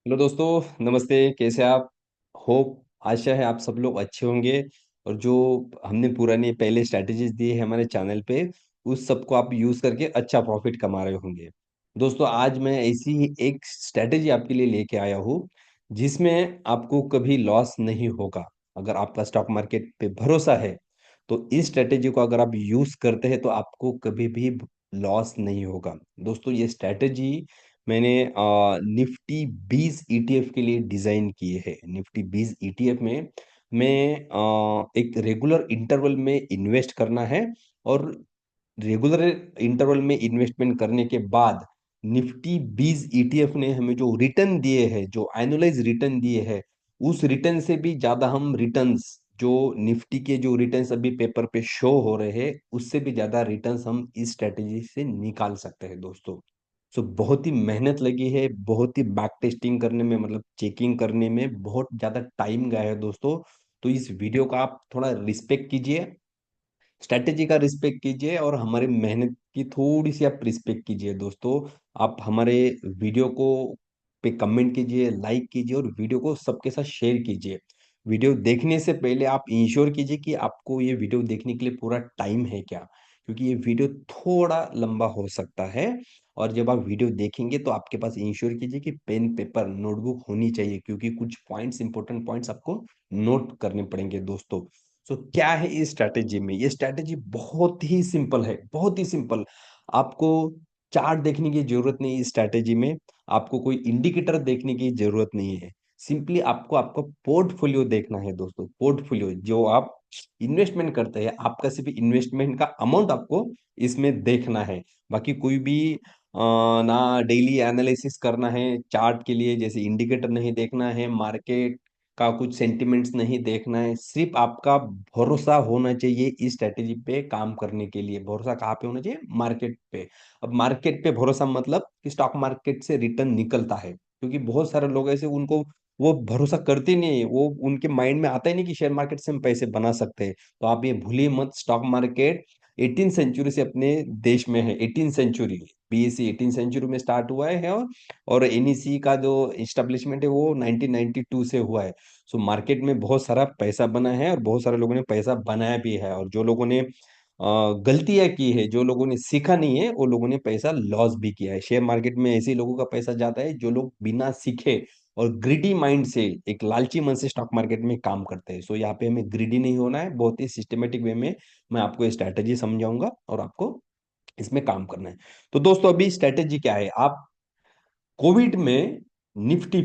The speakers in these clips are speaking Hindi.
हेलो दोस्तों, नमस्ते। कैसे आप? होप, आशा है आप सब लोग अच्छे होंगे। और जो हमने पुरानी पहले स्ट्रैटेजीज दी है हमारे चैनल पे, उस सबको आप यूज करके अच्छा प्रॉफिट कमा रहे होंगे। दोस्तों, आज मैं ऐसी ही एक स्ट्रैटेजी आपके लिए लेके आया हूँ जिसमें आपको कभी लॉस नहीं होगा। अगर आपका स्टॉक मार्केट पे भरोसा है तो इस स्ट्रैटेजी को अगर आप यूज करते हैं तो आपको कभी भी लॉस नहीं होगा। दोस्तों, ये स्ट्रैटेजी मैंने निफ्टी 20 ईटीएफ के लिए डिजाइन किए हैं। निफ्टी 20 ईटीएफ में मैं एक रेगुलर इंटरवल में इन्वेस्ट करना है। और रेगुलर इंटरवल में इन्वेस्टमेंट करने के बाद निफ्टी 20 ईटीएफ ने हमें जो रिटर्न दिए हैं, जो एनुअलाइज रिटर्न दिए हैं, उस रिटर्न से भी ज्यादा हम रिटर्न्स, जो निफ्टी के जो रिटर्न्स अभी पेपर पे शो हो रहे हैं, उससे भी ज्यादा रिटर्न्स हम इस स्ट्रेटेजी से निकाल सकते हैं दोस्तों। सो बहुत ही मेहनत लगी है, बहुत ही बैक टेस्टिंग करने में, मतलब चेकिंग करने में बहुत ज्यादा टाइम गया है दोस्तों। तो इस वीडियो का आप थोड़ा रिस्पेक्ट कीजिए, स्ट्रैटेजी का रिस्पेक्ट कीजिए, और हमारे मेहनत की थोड़ी सी आप रिस्पेक्ट कीजिए दोस्तों। आप हमारे वीडियो को पे कमेंट कीजिए, लाइक कीजिए, और वीडियो को सबके साथ शेयर कीजिए। वीडियो देखने से पहले आप इंश्योर कीजिए कि आपको ये वीडियो देखने के लिए पूरा टाइम है क्या, क्योंकि ये वीडियो थोड़ा लंबा हो सकता है। और जब आप वीडियो देखेंगे तो आपके पास इंश्योर कीजिए कि पेन पेपर नोटबुक होनी चाहिए, क्योंकि कुछ पॉइंट्स, इंपॉर्टेंट पॉइंट्स आपको नोट करने पड़ेंगे दोस्तों। सो क्या है इस स्ट्रैटेजी में? ये स्ट्रैटेजी बहुत ही सिंपल है, बहुत ही सिंपल। आपको चार्ट देखने की जरूरत नहीं है इस स्ट्रैटेजी में। आपको कोई इंडिकेटर देखने की जरूरत नहीं है। सिंपली आपको आपका पोर्टफोलियो देखना है दोस्तों। पोर्टफोलियो जो आप इन्वेस्टमेंट करते हैं, आपका सिर्फ इन्वेस्टमेंट का अमाउंट आपको इसमें देखना है। बाकी कोई भी ना डेली एनालिसिस करना है चार्ट के लिए, जैसे इंडिकेटर नहीं देखना है, मार्केट का कुछ सेंटिमेंट्स नहीं देखना है। सिर्फ आपका भरोसा होना चाहिए इस स्ट्रेटेजी पे काम करने के लिए। भरोसा कहाँ पे होना चाहिए? मार्केट पे। अब मार्केट पे भरोसा मतलब कि स्टॉक मार्केट से रिटर्न निकलता है, क्योंकि बहुत सारे लोग ऐसे, उनको वो भरोसा करते नहीं है, वो उनके माइंड में आता ही नहीं कि शेयर मार्केट से हम पैसे बना सकते हैं। तो आप ये भूलिए मत, स्टॉक मार्केट 18 सेंचुरी से अपने देश में है। 18 सेंचुरी, बीएससी 18 सेंचुरी में स्टार्ट हुआ है। और एनईसी का जो इस्टेब्लिशमेंट है वो 1992 से हुआ है। सो मार्केट में बहुत सारा पैसा बना है, और बहुत सारे लोगों ने पैसा बनाया भी है। और जो लोगों ने गलतियां की है, जो लोगों ने सीखा नहीं है, वो लोगों ने पैसा लॉस भी किया है। शेयर मार्केट में ऐसे लोगों का पैसा जाता है जो लोग बिना सीखे और ग्रिडी माइंड से, एक लालची मन से स्टॉक मार्केट में काम करते हैं। सो यहाँ पे हमें ग्रिडी नहीं होना है। बहुत ही सिस्टमेटिक वे में मैं आपको ये स्ट्रैटेजी समझाऊंगा और आपको इसमें काम करना है। तो दोस्तों, अभी स्ट्रैटेजी क्या है? आप कोविड में निफ्टी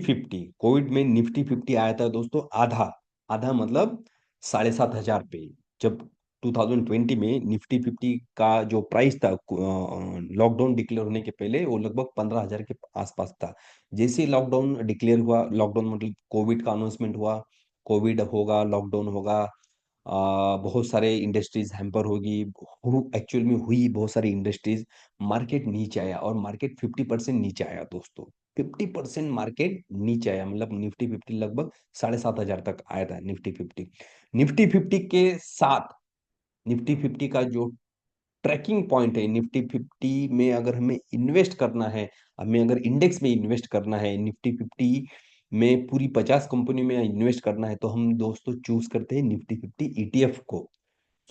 50 आया था दोस्तों। आधा, आधा मतलब 7,500 पे। जब 2020 में निफ्टी 50 का जो प्राइस था लॉकडाउन डिक्लेयर होने के पहले, वो लगभग 15,000 के आसपास था। जैसे ही लॉकडाउन डिक्लेयर हुआ, लॉकडाउन मतलब कोविड का अनाउंसमेंट हुआ, कोविड होगा, लॉकडाउन होगा, बहुत सारे इंडस्ट्रीज हैम्पर होगी, एक्चुअल में हुई बहुत सारी इंडस्ट्रीज। मार्केट नीचे आया, और मार्केट 50% नीचे आया दोस्तों। 50% मार्केट नीचे आया, मतलब निफ्टी 50 लगभग 7,500 तक आया था। निफ्टी 50 के साथ, निफ्टी 50 का जो ट्रैकिंग पॉइंट है, निफ्टी 50 में अगर हमें इन्वेस्ट करना है, हमें अगर इंडेक्स में इन्वेस्ट करना है, निफ्टी 50 में पूरी 50 कंपनी में इन्वेस्ट करना है, तो हम दोस्तों चूज करते हैं निफ्टी 50 ईटीएफ को।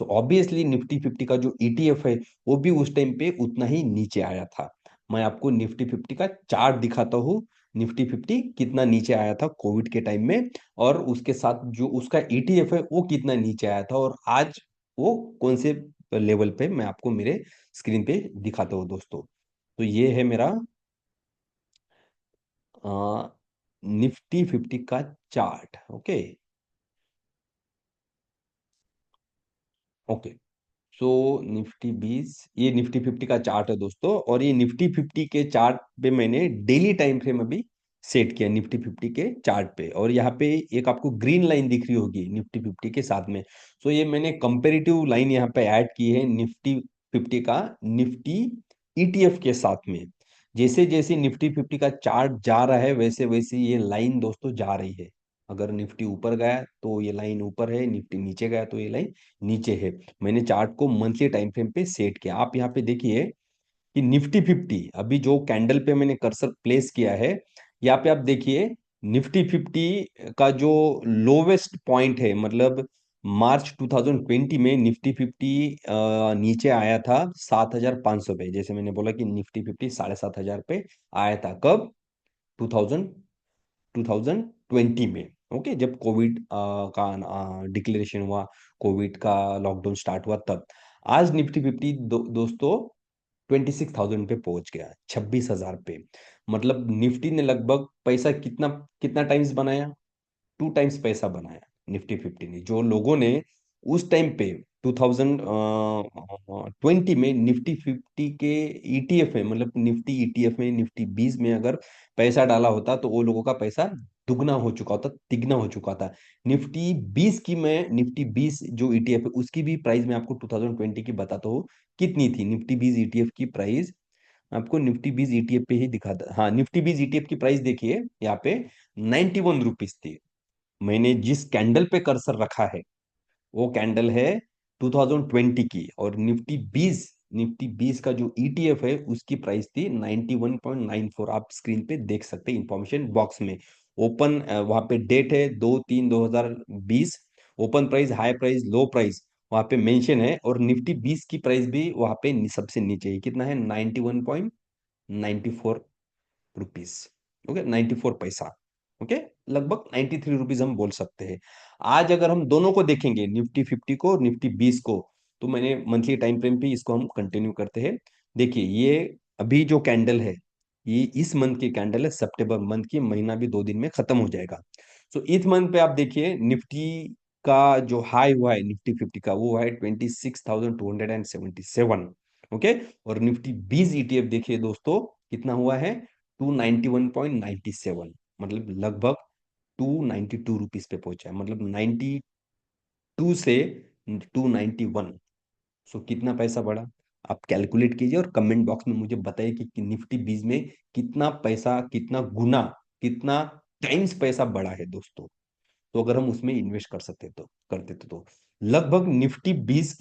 सो ऑब्वियसली निफ्टी 50 का जो ईटीएफ है, वो भी उस टाइम पे उतना ही नीचे आया था। मैं आपको निफ्टी 50 का चार्ट दिखाता हूँ, निफ्टी 50 कितना नीचे आया था कोविड के टाइम में, और उसके साथ जो उसका ईटीएफ है वो कितना नीचे आया था, और आज वो कौन से लेवल पे, मैं आपको मेरे स्क्रीन पे दिखाता हूँ दोस्तों। तो ये है मेरा निफ्टी 50 का chart. Okay, okay. So Nifty 20, ये निफ्टी 50 का चार्ट है दोस्तों। और ये निफ्टी 50 के चार्ट पे मैंने डेली टाइम फ्रेम अभी सेट किया, निफ्टी 50 के चार्ट पे। और यहाँ पे एक आपको ग्रीन लाइन दिख रही होगी निफ्टी 50 के साथ में। सो ये मैंने कंपेरेटिव लाइन यहाँ पे ऐड की है निफ्टी 50 का निफ्टी ईटीएफ के साथ में। जैसे जैसे निफ्टी 50 का चार्ट जा रहा है, वैसे वैसे ये लाइन दोस्तों जा रही है। अगर निफ्टी ऊपर गया तो ये लाइन ऊपर है, निफ्टी नीचे गया तो ये लाइन नीचे है। मैंने चार्ट को मंथली टाइम फ्रेम पे सेट किया। आप यहाँ पे देखिए कि निफ्टी 50 अभी जो कैंडल पे मैंने कर्सर प्लेस किया है, यहाँ पे आप देखिए निफ्टी 50 का जो लोवेस्ट पॉइंट है, मतलब मार्च 2020 में निफ्टी 50 नीचे आया था 7,500 पे। जैसे मैंने बोला कि निफ्टी 50 7,500 पे आया था कब, 2000 2020 में। ओके, जब कोविड का डिक्लेरेशन हुआ, कोविड का लॉकडाउन स्टार्ट हुआ तब। आज निफ्टी 50 दोस्तों 26,000 पे पहुंच गया, 26,000 पे। मतलब निफ्टी ने लगभग पैसा कितना कितना टाइम्स बनाया, 2 टाइम्स पैसा बनाया निफ्टी 50 ने। जो लोगों ने उस टाइम पे 2020 में निफ्टी 50 के ईटीएफ में, मतलब निफ्टी ईटीएफ में, निफ्टी 20 में अगर पैसा डाला होता तो वो लोगों का पैसा दुगना हो चुका होता, तिगना हो चुका था। निफ्टी 20 की, मैं निफ्टी 20 जो ईटीएफ है उसकी भी प्राइस मैं आपको 2020 की बताता हूँ कितनी थी। निफ्टी 20 ईटीएफ की प्राइस आपको निफ्टी 20 ईटीएफ पे ही दिखाता। हाँ, निफ्टी 20 ईटीएफ की प्राइस देखिए यहाँ पे 91 रुपीज थी। मैंने जिस कैंडल पे कर्सर रखा है वो कैंडल है 2020 की, और निफ्टी 20 का जो ईटीएफ है उसकी प्राइस थी 91.94। आप स्क्रीन पे देख सकते हैं इंफॉर्मेशन बॉक्स में। ओपन वहां पे डेट है 2/3/2020। ओपन प्राइस, हाई प्राइस, लो प्राइस वहां पे मेंशन है, और निफ्टी 20 की प्राइस भी वहां पे सबसे नीचे है। कितना है, 91.94 रुपीज। ओके, 94 पैसा। ओके, लगभग 93 रुपीज हम बोल सकते हैं। आज अगर हम दोनों को देखेंगे, निफ्टी 50 को और निफ्टी 20 को, तो मैंने मंथली टाइम फ्रेम पे इसको हम कंटिन्यू करते हैं। देखिए ये अभी जो कैंडल है, ये इस मंथ की कैंडल है, सितंबर मंथ की। महीना भी 2 दिन में खत्म हो जाएगा। सो इस मंथ पे आप देखिए निफ्टी का जो हाई हुआ है निफ्टी 50 का, वो हुआ है 26,277। ओके, और निफ्टी 20 ईटीएफ देखिए दोस्तों कितना हुआ है, 291.97। मतलब लगभग 292 रुपीज पे पहुंचा है, मतलब 92 से 291। सो कितना पैसा बढ़ा, आप कैलकुलेट कीजिए और कमेंट बॉक्स में मुझे बताइए कि निफ्टी 20 में कितना पैसा, कितना गुना, कितना टाइम्स पैसा बढ़ा है दोस्तों। तो अगर हम उसमें इन्वेस्ट कर सकते तो करते तो लगभग निफ्टी 20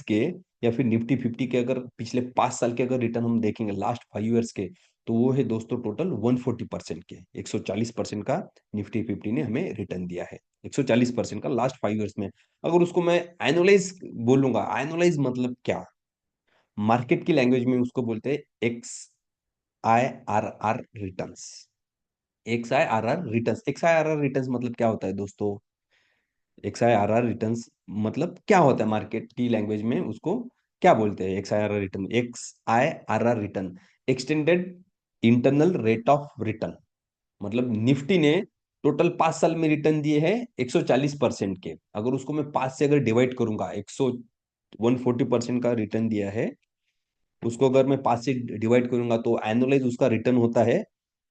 के या फिर निफ्टी 50 के अगर पिछले 5 साल के अगर रिटर्न हम देखेंगे, लास्ट 5 ईयर्स के, तो वो है दोस्तों टोटल 140% के, 140% का निफ्टी 50 ने हमें रिटर्न दिया है। 140% का लास्ट 5 ईयर्स में। अगर उसको मैं एनुलाइज बोलूंगा, एनुलाइज मतलब क्या, मार्केट की लैंग्वेज में उसको बोलते हैं XIRR returns. X I R R returns मतलब क्या होता है दोस्तों? XIRR रिटर्न्स मतलब क्या होता है मार्केट की लैंग्वेज में, उसको क्या बोलते हैं? X I R R return extended internal rate of return. मतलब निफ्टी ने टोटल 5 साल में रिटर्न दिए हैं 140% के। अगर उसको मैं 5 से अगर डिवाइड करूंगा, 140% का रिटर्न दिया है, उसको अगर मैं 5 से डिवाइड करूंगा तो एनुअलाइज उसका रिटर्न होता है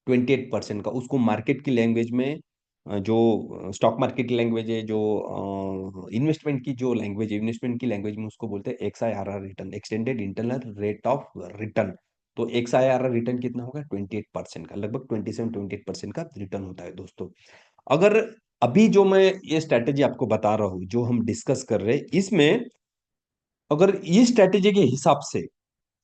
28% का। उसको मार्केट की लैंग्वेज में जो स्टॉक मार्केट की लैंग्वेज है, जो इन्वेस्टमेंट की जो लैंग्वेज है, इन्वेस्टमेंट की लैंग्वेज में उसको बोलते हैं XIRR return, extended internal rate of return. तो XIRR रिटर्न कितना होगा, 28% का, लगभग 27-28% का रिटर्न होता है दोस्तों। अगर अभी जो मैं ये स्ट्रैटेजी आपको बता रहा हूं, जो हम डिस्कस कर रहे हैं, इसमें अगर ये स्ट्रैटेजी के हिसाब से,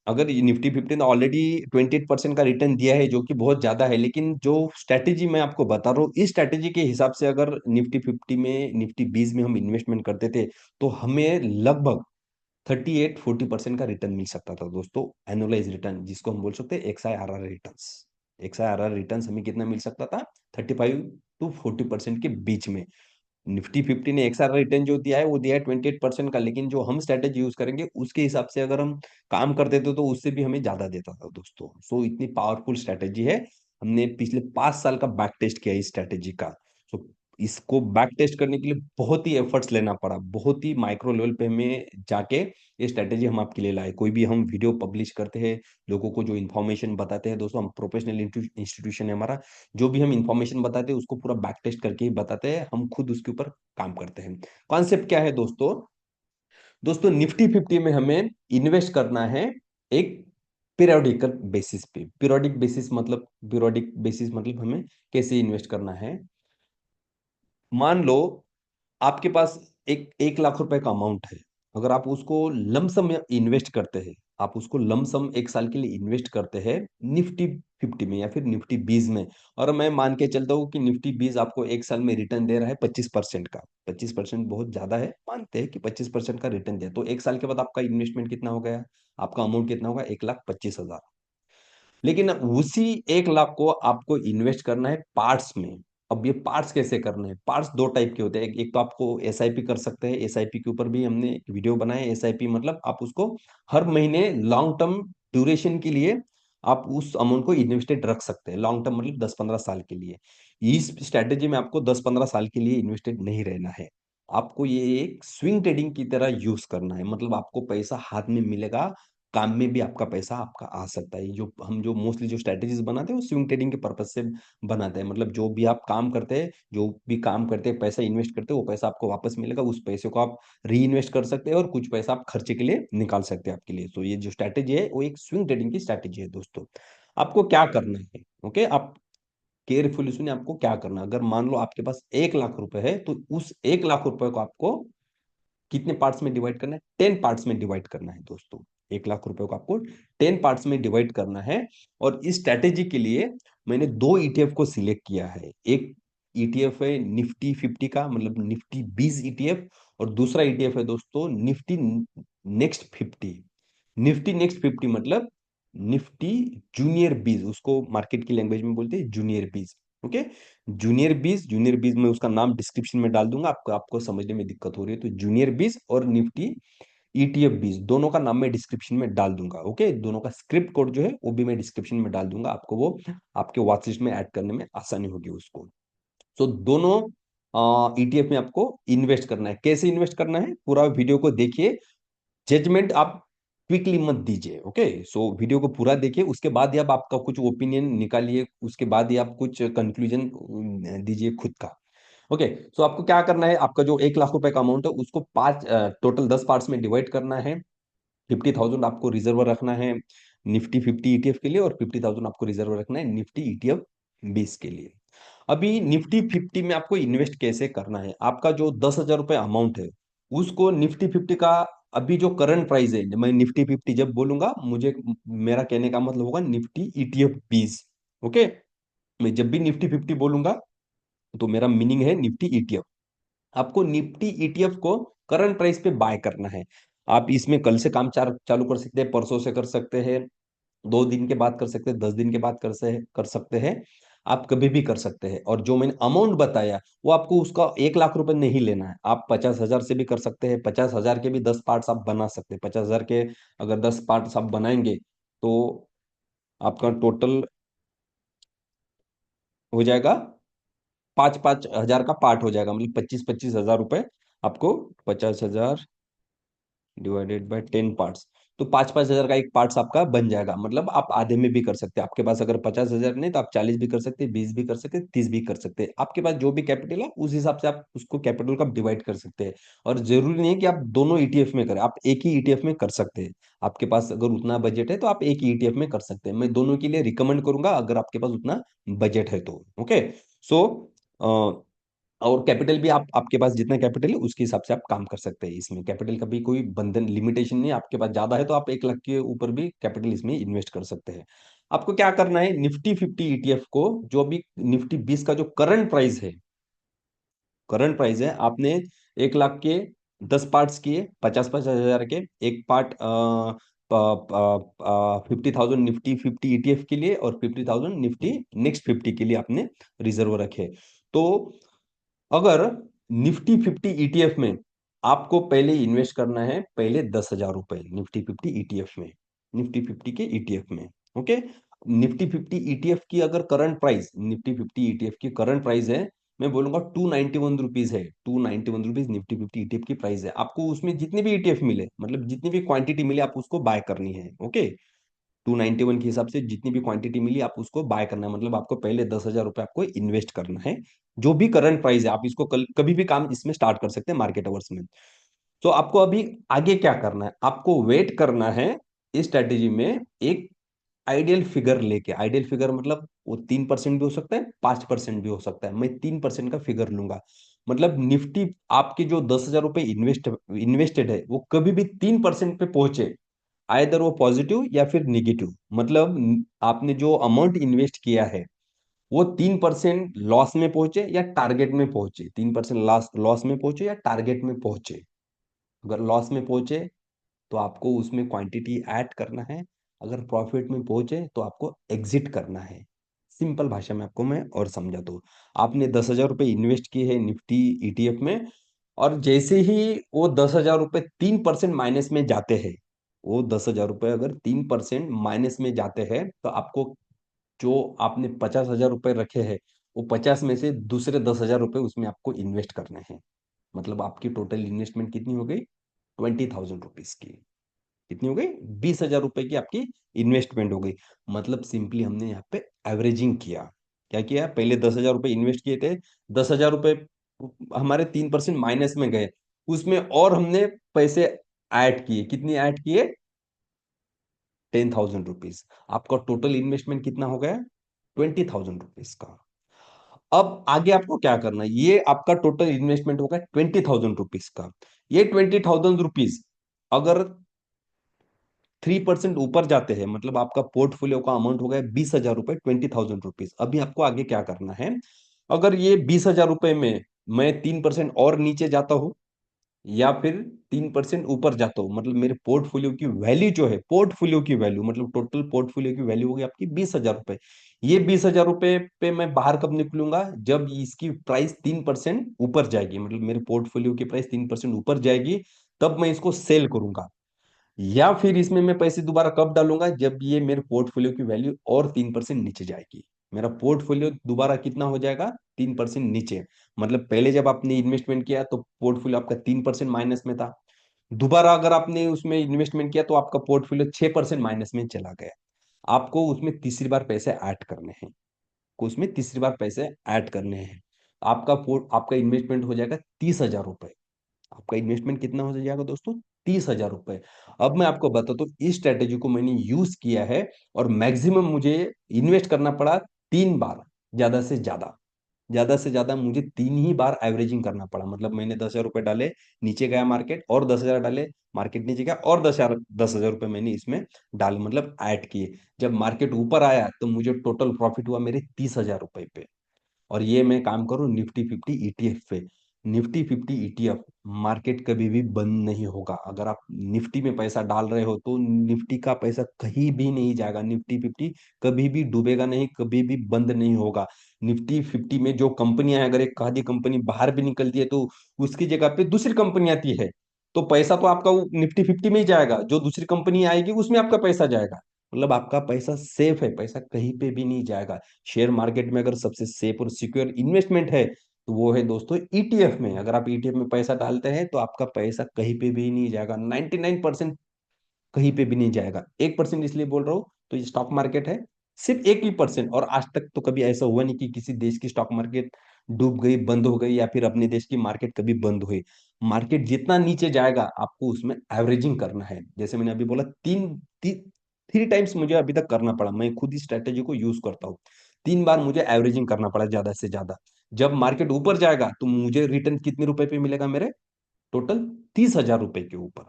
अगर ये निफ्टी 50 ने ऑलरेडी 28% का रिटर्न दिया है जो कि बहुत ज्यादा है, लेकिन जो स्ट्रैटेजी मैं आपको बता रहा हूँ, इस स्ट्रैटेजी के हिसाब से अगर निफ्टी 50 में, निफ्टी 20 में हम इन्वेस्टमेंट करते थे, तो हमें लगभग 38-40% का रिटर्न मिल सकता था दोस्तों। एनुअलाइज रिटर्न जिसको हम बोल सकते हैं X I R R return हमें कितना मिल सकता था, 35-40% के बीच में। निफ्टी 50 ने एक्सआर रिटर्न जो दिया है वो दिया है 28% का, लेकिन जो हम स्ट्रेटेजी यूज करेंगे उसके हिसाब से अगर हम काम करते थे तो उससे भी हमें ज्यादा देता था दोस्तों। सो इतनी पावरफुल स्ट्रेटेजी है। हमने पिछले 5 साल का बैक टेस्ट किया इस स्ट्रेटेजी का। सो इसको बैक टेस्ट करने के लिए बहुत ही एफर्ट्स लेना पड़ा, बहुत ही माइक्रो लेवल पे हमें जाके ये स्ट्रेटेजी हम आपके लिए लाए। कोई भी हम वीडियो पब्लिश करते हैं, लोगों को जो इन्फॉर्मेशन बताते हैं दोस्तों, हम प्रोफेशनल इंस्टीट्यूशन है हमारा, जो भी हम इंफॉर्मेशन बताते हैं उसको पूरा बैक टेस्ट करके ही बताते हैं, हम खुद उसके ऊपर काम करते हैं। कॉन्सेप्ट क्या है दोस्तों? दोस्तों निफ्टी 50 में हमें इन्वेस्ट करना है एक पीरियोडिकल बेसिस पे। पीरियोडिक बेसिस मतलब हमें कैसे इन्वेस्ट करना है। मान लो आपके पास एक 1 लाख रुपए का अमाउंट है, अगर आप उसको लमसम में इन्वेस्ट करते हैं, आप उसको लमसम एक साल के लिए इन्वेस्ट करते हैं निफ्टी 50 में या फिर निफ्टी 20 में, और मैं मान के चलता हूँ कि निफ्टी 20 आपको एक साल में रिटर्न दे रहा है 25% का। 25% बहुत ज्यादा है, मानते हैं कि 25% का रिटर्न दे, तो एक साल के बाद आपका इन्वेस्टमेंट कितना हो गया, आपका अमाउंट कितना होगा, 1,25,000। लेकिन उसी 1 लाख को आपको इन्वेस्ट करना है पार्ट्स में। अब ये पार्ट्स कैसे करने हैं, पार्ट्स दो टाइप के होते हैं। एक तो आपको एसआईपी कर सकते हैं, एसआईपी के ऊपर भी हमने एक वीडियो बनाया है। एसआईपी मतलब आप उसको हर महीने लॉन्ग टर्म ड्यूरेशन के लिए आप उस अमाउंट को इन्वेस्टेड रख सकते हैं। लॉन्ग टर्म मतलब 10-15 साल के लिए। इस स्ट्रैटेजी में आपको 10-15 साल के लिए इन्वेस्टेड नहीं रहना है। आपको ये एक स्विंग ट्रेडिंग की तरह यूज करना है, मतलब आपको पैसा हाथ में मिलेगा, काम में भी आपका पैसा आपका आ सकता है। जो हम जो मोस्टली जो स्ट्रेटेजीज बनाते हैं वो स्विंग ट्रेडिंग के पर्पज से बनाते हैं। मतलब जो भी आप काम करते हैं, जो भी काम करते हैं, पैसा इन्वेस्ट करते हैं, वो पैसा आपको वापस मिलेगा। उस पैसे को आप री इन्वेस्ट कर सकते हैं और कुछ पैसा आप खर्चे के लिए निकाल सकते हैं आपके लिए। तो ये जो स्ट्रैटेजी है वो एक स्विंग ट्रेडिंग की स्ट्रैटेजी है दोस्तों। आपको क्या करना है, ओके, आप केयरफुली सुनिए, आपको क्या करना है। अगर मान लो आपके पास 1 लाख रुपए है, तो उस 1 लाख रुपए को आपको कितने पार्ट्स में डिवाइड करना है, 10 पार्ट्स में डिवाइड करना है दोस्तों। 1 लाख रुपए को आपको 10 पार्ट्स में डिवाइड करना है। और इस स्ट्रैटेजी के लिए मैंने दो ईटीएफ को सिलेक्ट किया है। एक ईटीएफ है निफ्टी 50 का, मतलब निफ्टी 20 ईटीएफ, और दूसरा ईटीएफ है दोस्तों निफ्टी नेक्स्ट 50। निफ्टी नेक्स्ट 50 मतलब निफ्टी जूनियर 20, उसको मार्केट की लैंग्वेज में बोलते हैं जूनियर 20। ओके, जूनियर 20 में उसका नाम डिस्क्रिप्शन में डाल दूंगा, आपको आपको समझने में दिक्कत हो रही है तो जूनियर 20 और निफ्टी ईटीएफ 20 दोनों का नाम मैं डिस्क्रिप्शन में डाल दूंगा। ओके, दोनों का स्क्रिप्ट कोड जो है वो भी मैं डिस्क्रिप्शन में डाल दूंगा, आपको वो आपके वॉच लिस्ट में ऐड करने में आसानी होगी उसको। तो दोनों ईटीएफ में आपको इन्वेस्ट करना है। कैसे इन्वेस्ट करना है, पूरा वीडियो को देखिए, जजमेंट आप क्विकली मत दीजिए। ओके, सो वीडियो को पूरा देखिए, उसके बाद ही आप आपका कुछ ओपिनियन निकालिए, उसके बाद ही आप कुछ कंक्लूजन दीजिए खुद का। ओके, सो आपको क्या करना है, आपका जो 1 लाख रुपए का अमाउंट है उसको पांच टोटल 10 पार्ट्स में डिवाइड करना है। 50,000 आपको रिजर्व रखना है निफ्टी 50 ईटीएफ के लिए, और 50,000 आपको रिजर्व रखना है निफ्टी ईटीएफ 20 के लिए। अभी निफ्टी 50 में आपको इन्वेस्ट कैसे करना है, आपका जो 10,000 रुपये अमाउंट है उसको निफ्टी 50 का अभी जो करंट प्राइस है, मैं निफ्टी 50 जब बोलूंगा मुझे मेरा कहने का मतलब होगा निफ्टी ईटीएफ 20। ओके, मैं जब भी निफ्टी 50 बोलूंगा तो मेरा मीनिंग है निफ्टी ईटीएफ। आपको निफ्टी ईटीएफ को करंट प्राइस पे बाय करना है। आप इसमें कल से काम चालू कर सकते हैं, परसों से कर सकते हैं, 2 दिन के बाद कर सकते हैं, 10 दिन के बाद कर सकते हैं, आप कभी भी कर सकते हैं। और जो मैंने अमाउंट बताया वो आपको उसका 1 लाख रुपए नहीं लेना है। आप 50,000 से भी कर सकते हैं, 50,000 के भी 10 पार्ट्स आप बना सकते हैं। 50,000 के अगर 10 पार्ट्स आप बनाएंगे तो आपका टोटल हो जाएगा 5-5 हजार का पार्ट हो जाएगा, मतलब 25-25 हजार रुपए आपको। 50,000 डिवाइडेड बाय 10 पार्ट्स, तो 5-5 हजार का एक पार्ट्स आपका बन जाएगा। मतलब आप आधे में भी कर सकते हैं, आपके पास अगर 50,000 नहीं तो आप 40 भी कर सकते हैं, 20 भी कर सकते हैं, 30 भी कर सकते हैं। आपके पास जो भी कैपिटल है उस हिसाब से आप उसको कैपिटल का डिवाइड कर सकते हैं। और जरूरी नहीं है कि आप दोनों ईटीएफ में करें, आप एक ही ईटीएफ में कर सकते हैं। आपके पास अगर उतना बजट है तो आप एक ही ईटीएफ में कर सकते हैं। मैं दोनों के लिए रिकमेंड करूंगा अगर आपके पास उतना बजट है तो। ओके, सो और कैपिटल भी आप आपके पास जितना कैपिटल है उसके हिसाब से आप काम कर सकते हैं। इसमें कैपिटल का भी कोई बंधन लिमिटेशन नहीं है, आपके पास ज्यादा है तो आप 1 लाख के ऊपर भी कैपिटल इसमें इन्वेस्ट कर सकते हैं। आपको क्या करना है, निफ्टी 50 ईटीएफ को, जो अभी निफ्टी 20 का जो करंट प्राइस है आपने 1 लाख के 10 पार्ट्स किए, 50-50 हजार के। एक पार्ट 50,000 निफ्टी 50 ईटीएफ के लिए और 50,000 निफ्टी नेक्स्ट 50 के लिए आपने रिजर्व रखे। तो अगर निफ्टी 50 ईटीएफ में आपको पहले इन्वेस्ट करना है, पहले 10,000 रुपए निफ्टी 50 ईटीएफ में, निफ्टी 50 के ईटीएफ में। ओके, निफ्टी 50 ईटीएफ की अगर करंट प्राइस, निफ्टी 50 ईटीएफ की करंट प्राइस है, मैं बोलूंगा 291 रुपीज है। 291 रुपीज निफ्टी 50 ईटीएफ की प्राइस है। आपको उसमें जितने भी ईटीएफ मिले, मतलब जितनी भी क्वांटिटी मिले, आप उसको बाय करनी है। ओके, 291 के हिसाब से जितनी भी क्वांटिटी मिली आप उसको बाय करना है, मतलब आपको पहले 10,000 रुपए आपको इन्वेस्ट करना है। जो भी करंट प्राइस है आप इसको कभी भी काम इसमें स्टार्ट कर सकते हैं मार्केट अवर्स में। तो आपको अभी आगे क्या करना है, आपको वेट करना है इस स्ट्रेटेजी में एक आइडियल फिगर लेके। आइडियल फिगर मतलब वो 3% भी हो सकता है, 5% भी हो सकता है। मैं 3% का फिगर लूंगा, मतलब निफ्टी आपके जो 10,000 रुपए इन्वेस्टेड है वो कभी भी 3% पे पहुंचे, आइदर वो पॉजिटिव या फिर निगेटिव, मतलब आपने जो अमाउंट इन्वेस्ट किया है वो 3% लॉस में पहुंचे या टारगेट में पहुंचे, 3% लॉस लॉस में पहुंचे या टारगेट में पहुंचे। अगर लॉस में पहुंचे तो आपको उसमें क्वांटिटी ऐड करना है, अगर प्रॉफिट में पहुंचे तो आपको एग्जिट करना है। सिंपल भाषा में आपको मैं और समझा दूं, आपने 10,000 रुपये इन्वेस्ट किए हैं निफ्टी ईटीएफ में, और जैसे ही वो 10,000 रुपये 3% माइनस में जाते हैं, वो 10,000 रुपये अगर 3% माइनस में जाते हैं तो आपको, जो आपने 50,000 रुपये रखे हैं, वो 50 में से दूसरे 10,000 रुपये उसमें आपको इन्वेस्ट करने हैं। मतलब आपकी टोटल इन्वेस्टमेंट कितनी हो गई? 20,000 रुपीज की। कितनी हो गई? 20,000 रुपए की आपकी इन्वेस्टमेंट हो गई। मतलब सिंपली हमने यहाँ पे एवरेजिंग किया। क्या किया? पहले 10,000 रुपये इन्वेस्ट किए थे, 10,000 रुपये हमारे 3% माइनस में गए, उसमें और हमने पैसे ऐड किए। कितनी ऐड किए? 10,000 रुपीज। आपका टोटल इन्वेस्टमेंट कितना हो गया? 20,000 रुपीज का। अब आगे आपको क्या करना है, ये आपका टोटल इन्वेस्टमेंट होगा 20,000 रुपीज का। ये 20,000 रुपीज अगर 3% ऊपर जाते हैं, मतलब आपका पोर्टफोलियो का अमाउंट हो गया 20,000 रुपए, 20,000 रुपीज। अभी आपको आगे क्या करना है, अगर ये 20,000 रुपए में मैं 3% और नीचे जाता हूँ या फिर 3% ऊपर जाता हूँ, मतलब मेरे पोर्टफोलियो की वैल्यू जो है, पोर्टफोलियो की वैल्यू मतलब टोटल पोर्टफोलियो की वैल्यू होगी आपकी 20,000 रुपए। ये 20,000 रुपए पे मैं बाहर कब निकलूंगा? जब इसकी प्राइस 3% ऊपर जाएगी, मतलब मेरे पोर्टफोलियो की प्राइस 3% ऊपर जाएगी, तब मैं इसको सेल करूंगा। या फिर इसमें मैं पैसे दोबारा कब डालूंगा? जब ये मेरे पोर्टफोलियो की वैल्यू और 3% नीचे जाएगी। मेरा पोर्टफोलियो दोबारा कितना हो जाएगा? 3% नीचे। मतलब पहले जब आपने इन्वेस्टमेंट किया तो पोर्टफोलियो आपका 3% माइनस में था, दोबारा अगर आपने उसमें इन्वेस्टमेंट किया तो आपका पोर्टफोलियो 6% माइनस में चला गया। आपको उसमें तीसरी बार पैसे ऐड करने हैं, को उसमें तीसरी बार पैसे ऐड करने हैं। आपका इन्वेस्टमेंट हो जाएगा 30,000 रुपए। आपका इन्वेस्टमेंट कितना हो जाएगा दोस्तों? 30,000 रुपए। अब मैं आपको बताता हूँ, इस स्ट्रेटेजी को मैंने यूज किया है और मैक्सिमम मुझे इन्वेस्ट करना पड़ा 3 बार। ज्यादा से ज्यादा, ज्यादा से ज्यादा मुझे 3 ही बार एवरेजिंग करना पड़ा। मतलब मैंने 10,000 रुपए डाले, नीचे गया मार्केट, और 10,000 डाले, मार्केट नीचे गया, और 10,000 रुपए मैंने इसमें डाले, मतलब ऐड किए। जब मार्केट ऊपर आया तो मुझे टोटल प्रॉफिट हुआ मेरे 30,000 रुपए पे। और ये मैं काम करूं निफ्टी 50 ईटीएफ पे। निफ्टी 50 ईटीएफ, मार्केट कभी भी बंद नहीं होगा। अगर आप निफ्टी में पैसा डाल रहे हो तो निफ्टी का पैसा कहीं भी नहीं जाएगा। निफ्टी 50 कभी भी डूबेगा नहीं, कभी भी बंद नहीं होगा। निफ्टी 50 में जो कंपनियां हैं, अगर एक आधी कंपनी बाहर भी निकलती है तो उसकी जगह पे दूसरी कंपनी आती है, तो पैसा तो आपका वो निफ्टी 50 में ही जाएगा, जो दूसरी कंपनी आएगी उसमें आपका पैसा जाएगा। मतलब आपका पैसा सेफ है, पैसा कहीं पे भी नहीं जाएगा। शेयर मार्केट में अगर सबसे सेफ और सिक्योर इन्वेस्टमेंट है तो वो है दोस्तों ईटीएफ में। अगर आप ईटीएफ में पैसा डालते हैं तो आपका पैसा कहीं पे भी नहीं जाएगा, 99% कहीं पे भी नहीं जाएगा। 1% इसलिए बोल रहा हूँ, तो ये स्टॉक मार्केट है, सिर्फ 1 ही परसेंट। और आज तक तो कभी ऐसा हुआ नहीं कि किसी देश की स्टॉक मार्केट डूब गई, बंद हो गई, या फिर अपने देश की मार्केट कभी बंद हुई। मार्केट जितना नीचे जाएगा आपको उसमें एवरेजिंग करना है। जैसे मैंने अभी बोला, 3 टाइम्स मुझे अभी तक करना पड़ा, मैं खुद ही स्ट्रेटेजी को यूज करता हूँ। 3 बार मुझे एवरेजिंग करना पड़ा ज्यादा से ज्यादा। जब मार्केट ऊपर जाएगा तो मुझे रिटर्न कितने रुपए पे मिलेगा? मेरे टोटल 30,000 रुपए के ऊपर।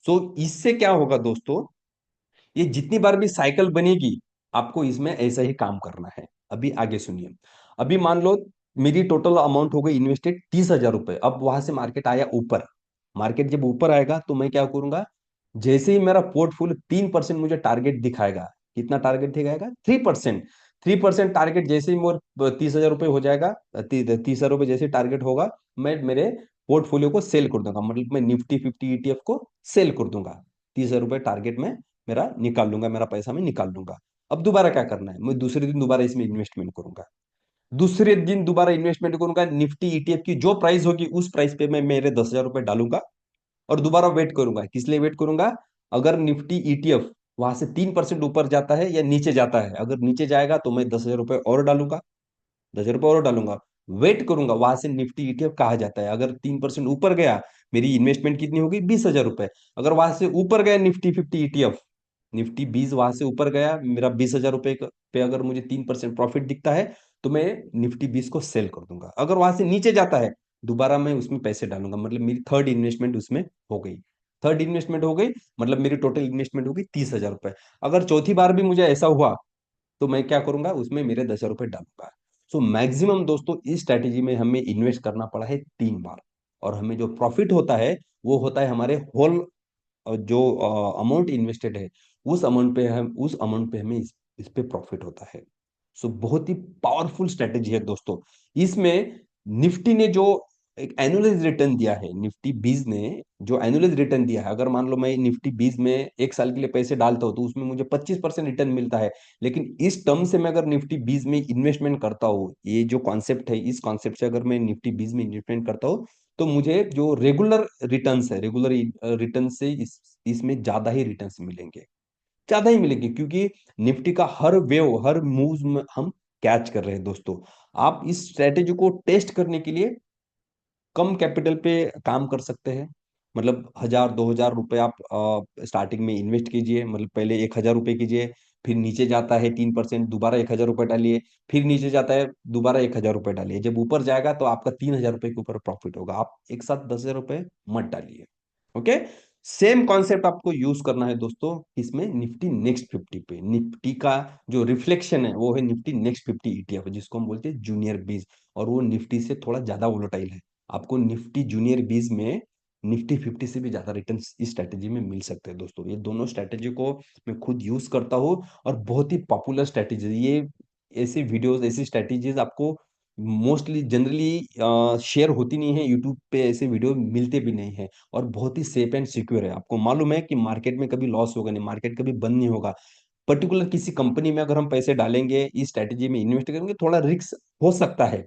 सो इससे क्या होगा दोस्तों, ये जितनी बार भी साइकिल बनेगी आपको इसमें ऐसा ही काम करना है। अभी आगे सुनिए। अभी मान लो मेरी टोटल अमाउंट हो गई इन्वेस्टेड 30,000 रुपए। अब वहां से मार्केट आया ऊपर, मार्केट जब ऊपर आएगा तो मैं क्या करूंगा, जैसे ही मेरा पोर्टफोलियो 3% मुझे टारगेट दिखाएगा, कितना टारगेट दिखाएगा? 3%। 3% टारगेट जैसे ही मोर 30,000 रुपये हो जाएगा, 30,000 रुपये जैसे टारगेट होगा, मैं मेरे पोर्टफोलियो को सेल कर दूंगा। मतलब मैं निफ्टी 50 ईटीएफ को सेल कर दूंगा। 30,000 रुपये टारगेट में मेरा निकाल लूंगा, मेरा पैसा मैं निकाल लूंगा। अब दोबारा क्या करना है, मैं दूसरे दिन दोबारा इसमें इन्वेस्टमेंट करूंगा। दूसरे दिन दोबारा इन्वेस्टमेंट करूंगा, निफ्टी ईटीएफ की जो प्राइस होगी उस प्राइस पे मैं मेरे 10,000 रुपये डालूंगा, और दोबारा वेट करूंगा। किस लिए वेट करूंगा? अगर निफ्टी ईटीएफ वहां से 3% ऊपर जाता है या नीचे जाता है, अगर नीचे जाएगा तो मैं 10,000 रुपये और डालूंगा, 10,000 रुपये और डालूंगा, वेट करूंगा वहां से निफ्टी ईटीएफ कहा जाता है। अगर 3% ऊपर गया, मेरी इन्वेस्टमेंट कितनी होगी? 20,000 रुपये। अगर वहां से ऊपर गया निफ्टी 50 ईटीएफ, निफ्टी 20 वहां से ऊपर गया, मेरा 20,000 रुपये पे अगर मुझे 3% प्रॉफिट दिखता है तो मैं निफ्टी 20 को सेल कर दूंगा। अगर वहां से नीचे जाता है दोबारा मैं उसमें पैसे डालूंगा, मतलब मेरी थर्ड इन्वेस्टमेंट उसमें हो गई। थर्ड इन्वेस्टमेंट हो गई, मतलब मेरी टोटल इन्वेस्टमेंट होगी 30,000 रुपए। अगर चौथी बार भी मुझे ऐसा हुआ तो मैं क्या करूंगा, उसमें मेरे 10,000 रुपए डालूंगा। सो मैक्सिमम दोस्तों इस स्ट्रैटेजी में हमें इन्वेस्ट करना पड़ा है 3 बार, और हमें जो प्रॉफिट होता है वो होता है हमारे होल जो अमाउंट इन्वेस्टेड है उस अमाउंट पे हमें इस पे प्रॉफिट होता है। सो बहुत ही पावरफुल स्ट्रेटेजी है दोस्तों। इसमें निफ्टी ने जो एक एनुअलाइज रिटर्न दिया है, निफ्टी 20 ने जो एनुअलाइज रिटर्न दिया है, अगर मान लो मैं निफ्टी 20 में 1 साल के लिए पैसे डालता हूँ तो उसमें मुझे 25% रिटर्न मिलता है। लेकिन इस टर्म से मैं अगर निफ्टी 20 में इन्वेस्टमेंट करता हूँ, ये जो कॉन्सेप्ट है, इस कॉन्सेप्ट से अगर मैं निफ्टी 20 में इन्वेस्टमेंट करता हूँ तो मुझे जो रेगुलर रिटर्न्स है, रेगुलर रिटर्न से इसमें ज्यादा ही रिटर्न्स मिलेंगे, ज्यादा ही मिलेंगे, क्योंकि निफ्टी का हर वेव, हर मूव में हम कैच कर रहे हैं दोस्तों। आप इस स्ट्रेटेजी को टेस्ट करने के लिए कम कैपिटल पे काम कर सकते हैं। मतलब 1,000 2,000 रुपए आप स्टार्टिंग में इन्वेस्ट कीजिए, मतलब पहले 1,000 रुपए कीजिए, फिर नीचे जाता है 3%, दोबारा 1,000 रुपए डालिए, फिर नीचे जाता है दोबारा 1,000 रुपए डालिए, जब ऊपर जाएगा तो आपका 3,000 रुपए के ऊपर प्रॉफिट होगा। आप एक साथ 10,000 रुपए मत डालिए। ओके, सेम कॉन्सेप्ट आपको यूज करना है दोस्तों इसमें निफ्टी नेक्स्ट 50 पे। निफ्टी का जो रिफ्लेक्शन है वो है निफ्टी नेक्स्ट 50 ETF, जिसको हम बोलते हैं जूनियर 20, और वो निफ्टी से थोड़ा ज्यादा वोलेटाइल है। आपको निफ्टी जूनियर 20 में निफ्टी 50 से भी ज्यादा रिटर्न इस स्ट्रेटेजी में मिल सकते हैं दोस्तों। ये दोनों स्ट्रेटेजी को मैं खुद यूज करता हूँ, और बहुत ही पॉपुलर स्ट्रेटेजी ये। ऐसी वीडियोस, ऐसी स्ट्रेटेजीज आपको मोस्टली जनरली शेयर होती नहीं है यूट्यूब पे, ऐसे वीडियो मिलते भी नहीं है, और बहुत ही सेफ एंड सिक्योर है। आपको मालूम है कि मार्केट में कभी लॉस होगा नहीं, मार्केट कभी बंद नहीं होगा। पर्टिकुलर किसी कंपनी में अगर हम पैसे डालेंगे, इस स्ट्रेटेजी में इन्वेस्ट करेंगे, थोड़ा रिस्क हो सकता है।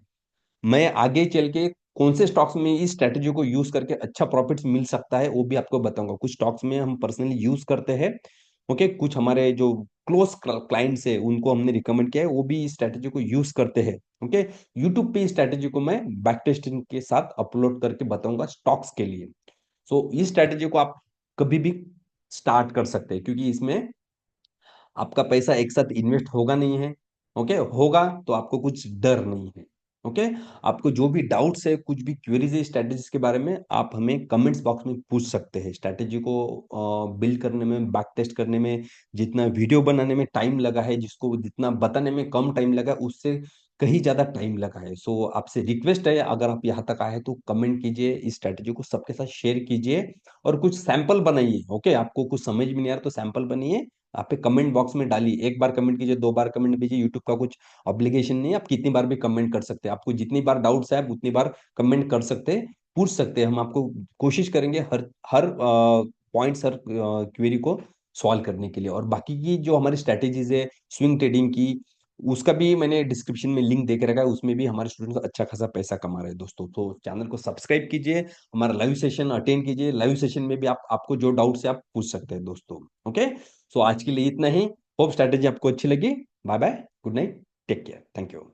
मैं आगे चल के कौन से स्टॉक्स में इस स्ट्रेटेजी को यूज करके अच्छा प्रॉफिट्स मिल सकता है वो भी आपको बताऊंगा। कुछ स्टॉक्स में हम पर्सनली यूज करते हैं, ओके, कुछ हमारे जो क्लोज क्लाइंट्स है उनको हमने रिकमेंड किया है, वो भी इस स्ट्रेटेजी को यूज करते हैं। ओके, यूट्यूब पे इस स्ट्रेटेजी को मैं बैक टेस्टिंग के साथ अपलोड करके बताऊंगा स्टॉक्स के लिए। सो इस स्ट्रेटेजी को आप कभी भी स्टार्ट कर सकते हैं, क्योंकि इसमें आपका पैसा एक साथ इन्वेस्ट होगा नहीं है। ओके, होगा तो आपको कुछ डर नहीं है। ओके, आपको जो भी डाउट्स है, कुछ भी क्वेरीज है स्ट्रेटेजीज के बारे में, आप हमें कमेंट्स बॉक्स में पूछ सकते हैं। स्ट्रेटेजी को बिल्ड करने में, बैक टेस्ट करने में, जितना वीडियो बनाने में टाइम लगा है, जिसको जितना बताने में कम टाइम लगा है, उससे कहीं ज्यादा टाइम लगा है। सो आपसे रिक्वेस्ट है, अगर आप यहाँ तक आए तो कमेंट कीजिए, इस स्ट्रेटेजी को सबके साथ शेयर कीजिए, और कुछ सैंपल बनाइए। ओके, आपको कुछ समझ में नहीं आ रहा तो सैंपल बनाइए, आप कमेंट बॉक्स में डालिए। एक बार कमेंट कीजिए, 2 बार कमेंट कीजिए, यूट्यूब का कुछ ऑब्लिगेशन नहीं है, आप कितनी बार भी कमेंट कर सकते हैं। आपको जितनी बार डाउट्स है आप उतनी बार कमेंट कर सकते हैं, पूछ सकते हैं। हम आपको कोशिश करेंगे हर हर पॉइंट्स, हर क्वेरी को सॉल्व करने के लिए। और बाकी की जो हमारी स्ट्रेटेजीज है स्विंग ट्रेडिंग की, उसका भी मैंने डिस्क्रिप्शन में लिंक दे के रखा है, उसमें भी हमारे स्टूडेंट्स अच्छा खासा पैसा कमा रहे हैं दोस्तों। तो चैनल को सब्सक्राइब कीजिए, हमारा लाइव सेशन अटेंड कीजिए। लाइव सेशन में भी आप आपको जो डाउट्स है आप पूछ सकते हैं दोस्तों। ओके, सो आज के लिए इतना ही। होप स्ट्रैटेजी आपको अच्छी लगी। Bye bye, good night, take care, thank you.